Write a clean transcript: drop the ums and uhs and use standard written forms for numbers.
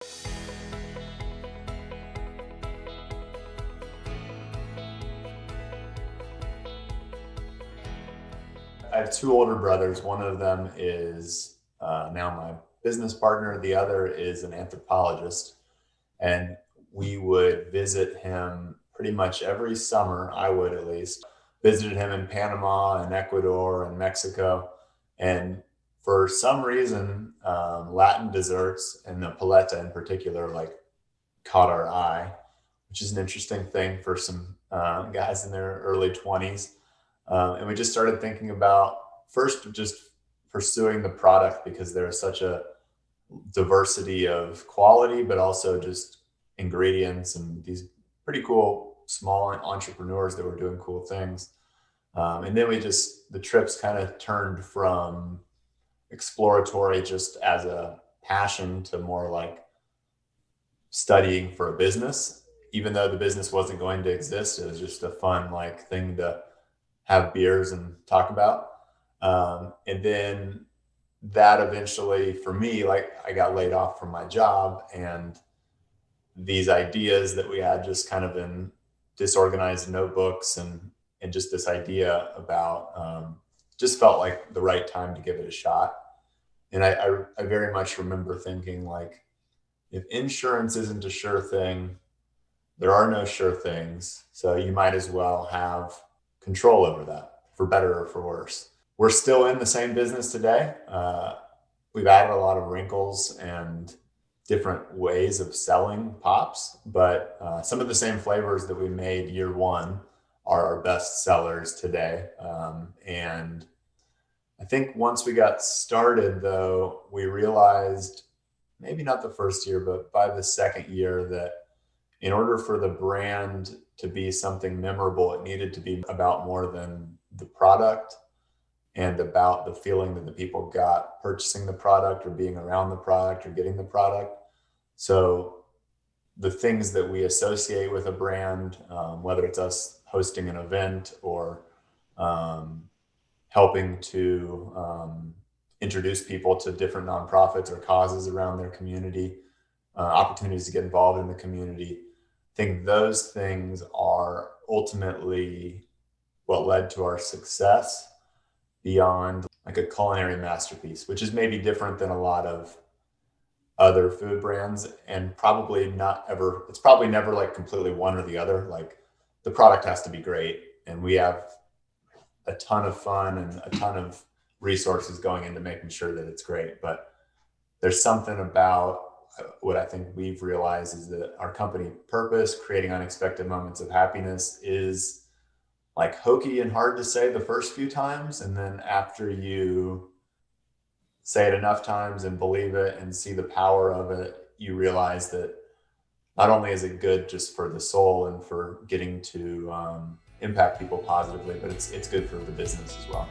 I have two older brothers. One of them is now my business partner. The other is an anthropologist. And we would visit him pretty much every summer. I would, at least. Visited him in Panama and Ecuador and Mexico. And for some reason, Latin desserts, and the paleta in particular, like, caught our eye, which is an interesting thing for some guys in their early 20s. And we just started thinking about first just pursuing the product because there is such a diversity of quality, but also just ingredients and these pretty cool small entrepreneurs that were doing cool things. And then the trips kind of turned from exploratory just as a passion to more like studying for a business. Even though the business wasn't going to exist, it was just a fun like thing to have beers and talk about. And then that eventually, for me, like, I got laid off from my job, and these ideas that we had just kind of in disorganized notebooks, and just this idea about just felt like the right time to give it a shot. And I very much remember thinking, like, if insurance isn't a sure thing, there are no sure things. So you might as well have control over that, for better or for worse. We're still in the same business today. We've added a lot of wrinkles and different ways of selling pops, but some of the same flavors that we made year one are our best sellers today. And I think once we got started, though, we realized, maybe not the first year, but by the second year, that in order for the brand to be something memorable, it needed to be about more than the product and about the feeling that the people got purchasing the product or being around the product or getting the product. So the things that we associate with a brand, whether it's us hosting an event or helping to introduce people to different nonprofits or causes around their community, opportunities to get involved in the community. I think those things are ultimately what led to our success beyond like a culinary masterpiece, which is maybe different than a lot of other food brands, and probably not ever, it's probably never like completely one or the other. Like, the product has to be great, and we have a ton of fun and a ton of resources going into making sure that it's great. But there's something about what I think we've realized is that our company purpose, creating unexpected moments of happiness, is like hokey and hard to say the first few times. And then after you say it enough times and believe it and see the power of it, you realize that not only is it good just for the soul and for getting to impact people positively, but it's good for the business as well.